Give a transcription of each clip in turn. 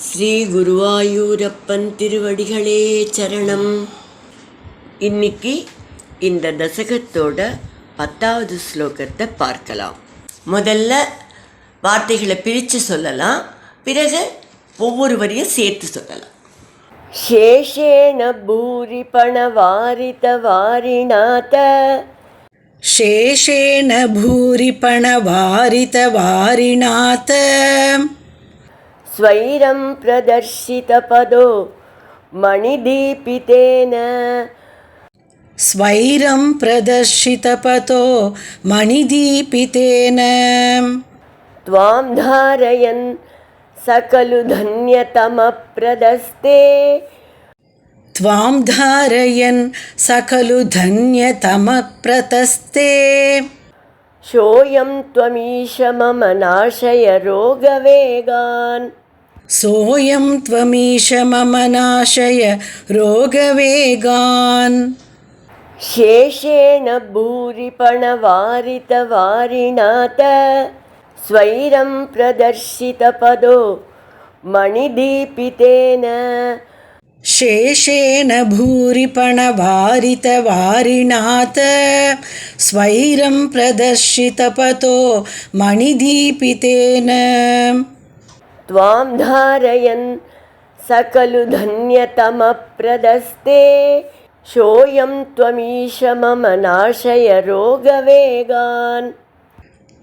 ஸ்ரீ குருவாயூரப்பன் திருவடிகளே சரணம். இன்னைக்கு இந்த தசகத்தோட 10வது ஸ்லோகத்தை பார்க்கலாம். முதல்ல வார்த்தைகளை பிரித்து சொல்லலாம், பிறகு ஒவ்வொரு வரியும் சேர்த்து சொல்லலாம். சேஷேன பூரி பணவாரித வாரிநாத சேஷேன பூரி பணவாரித வாரிநாத ஸ்வைரம் பிரதர்ஷித பதோ மணிதீபிதேன ஸ்வைரம் பிரதர்ஷித பதோ மணிதீபிதேன த்வாம் தாரயன் சகலு தன்யதம பிரதஸ்தே த்வாம் தாரயன் சகலு தன்யதம பிரதஸ்தே சோயம் த்வமீஷ மம நாசய ரோகவேகான் சோயம் த்வமீஷ மம நாசய ரோகவேகான் சேஷேன பூரி பணவாரித வாரிநாத ஸ்வைரம் பிரதர்ஷித பதோ மணிதீபிதேன சேஷேன பூரி பணவாரித வாரிநாத ஸ்வைரம் பிரதர்ஷித பதோ மணிதீபிதேன த்வாம் தாரயன் சகலு தன்யதம பிரதஸ்தே சோயம் த்வமீஷ மம நாசய ரோகவேகான்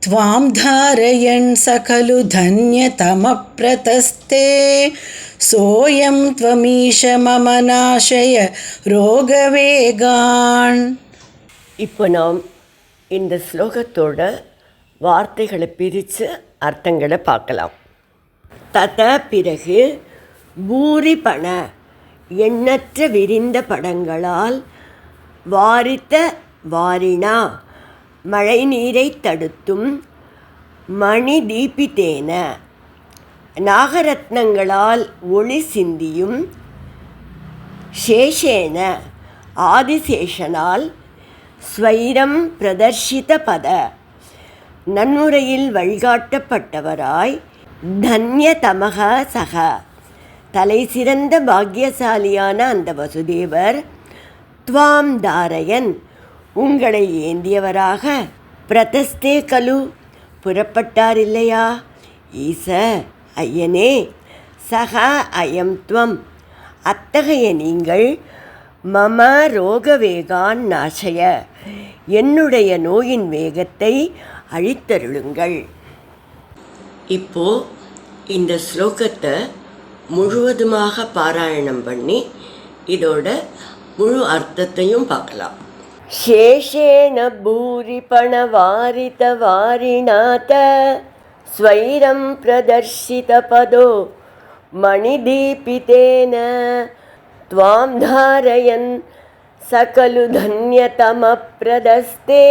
த்வாம் தாரயன் சகலு தன்யதம பிரதஸ்தே சோயம் த்வமீஷ மம நாசய ரோகவேகான். இப்போ நாம் இந்த ஸ்லோகத்தோட வார்த்தைகளை பிரித்து அர்த்தங்களை பார்க்கலாம். தத பிறகு பூரி பண எண்ணற்ற விரிந்த படங்களால் வாரித்த வாரினா மழை நீரை தடுத்தும் மணி தீபித்தேன நாகரத்னங்களால் ஒளி சிந்தியும் சேஷேன ஆதிசேஷனால் ஸ்வைரம் பிரதர்ஷித பத நன்முறையில் வழிகாட்டப்பட்டவராய் தன்யதமக சக தலை சிறந்த பாக்கியசாலியான அந்த வசுதேவர் த்வாம் தாரயன் உங்களை ஏந்தியவராக பிரதஸ்தே கலு புறப்பட்டார் இல்லையா ஈச ஐயனே சக அயம் த்வம் அத்தகைய நீங்கள் மம ரோகவேகான் நாசய என்னுடைய நோயின் வேகத்தை அழித்தருளுங்கள். இப்போ இந்த ஸ்லோகத்தை முழுவதுமாக பாராயணம் பண்ணி இதோட முழு அர்த்தத்தையும் பார்க்கலாம். சேஷேன பூரி பணவாரித வாரிநாத ஸ்வைரம் பிரதர்ஷித பதோ மணிதீபிதேன த்வாம் தாரயன் சகலு தன்யதம பிரதஸ்தே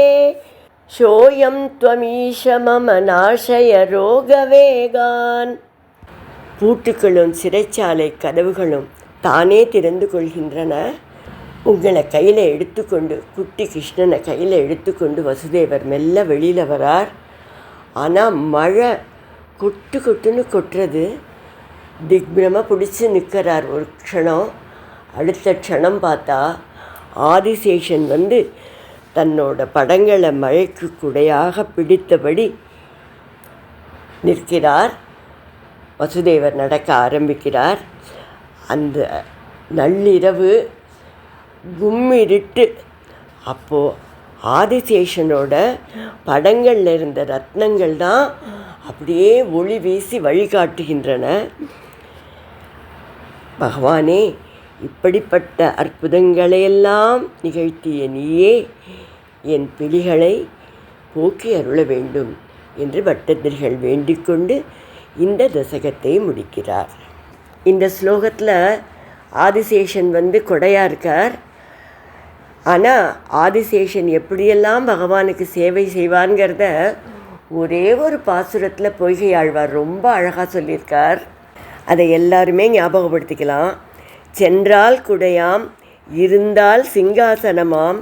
சோயம் த்வமீஷ மம நாசய ரோகவேகான். பூட்டுக்களும் சிறைச்சாலை கதவுகளும் தானே திறந்து கொள்கின்றன. உங்களை கையில் எடுத்துக்கொண்டு குட்டி கிருஷ்ணனை கையில் எடுத்துக்கொண்டு வசுதேவர் மெல்ல வெளியில் வரார். ஆனால் மழை கொட்டு கொட்டுன்னு கொட்டுறது. திக்பிரமாக பிடிச்சி நிற்கிறார் ஒரு க்ஷணம். அடுத்த க்ஷணம் பார்த்தா ஆதிசேஷன் தன்னோட படங்களை மழைக்கு குடையாக பிடித்தபடி நிற்கிறார். வசுதேவர் நடக்க ஆரம்பிக்கிறார். அந்த நள்ளிரவு கும்மிருட்டு. அப்போது ஆதிசேஷனோட படங்களில் இருந்த ரத்னங்கள் தான் அப்படியே ஒளி வீசி வழிகாட்டுகின்றன. பகவானே, இப்படிப்பட்ட அற்புதங்களையெல்லாம் நிகழ்த்திய நீயே என் பிழிகளை போக்கி அருள வேண்டும் என்று பட்டதிரிகள் வேண்டிக்கொண்டு இந்த தசகத்தை முடிக்கிறார். இந்த ஸ்லோகத்தில் ஆதிசேஷன் கொடையாக இருக்கார். ஆனால் ஆதிசேஷன் எப்படியெல்லாம் பகவானுக்கு சேவை செய்வார்ங்கிறத ஒரே ஒரு பாசுரத்தில் பொய்கை ஆழ்வார் ரொம்ப அழகாக சொல்லியிருக்கார். அதை எல்லாருமே ஞாபகப்படுத்திக்கலாம். சென்றால் குடையாம், இருந்தால் சிங்காசனமாம்,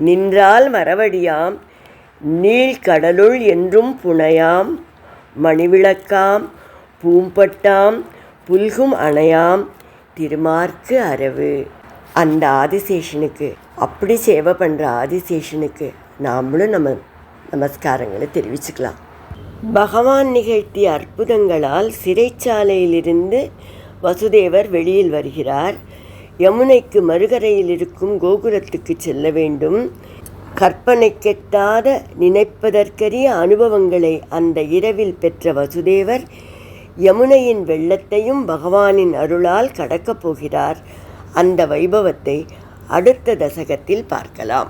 நின்றால் மரவடியாம், நீழ்கடலுள் என்றும் புனையாம், மணிவிளக்காம், பூம்பட்டாம், புல்கும் அணையாம் திருமார்க்கு அரவு. அந்த ஆதிசேஷனுக்கு, அப்படி சேவை பண்ணுற ஆதிசேஷனுக்கு நாமளும் நம்ம நமஸ்காரங்களை தெரிவிச்சுக்கலாம். பகவான் நிகழ்த்திய அற்புதங்களால் சிறைச்சாலையிலிருந்து வசுதேவர் வெளியில் வருகிறார். யமுனைக்கு மறுகரையில் இருக்கும் கோகுலத்துக்கு செல்ல வேண்டும். கற்பனை கெட்டாத நினைப்பதற்கரிய அனுபவங்களை அந்த இரவில் பெற்ற வசுதேவர் யமுனையின் வெள்ளத்தையும் பகவானின் அருளால் கடக்கப் போகிறார். அந்த வைபவத்தை அடுத்த தசகத்தில் பார்க்கலாம்.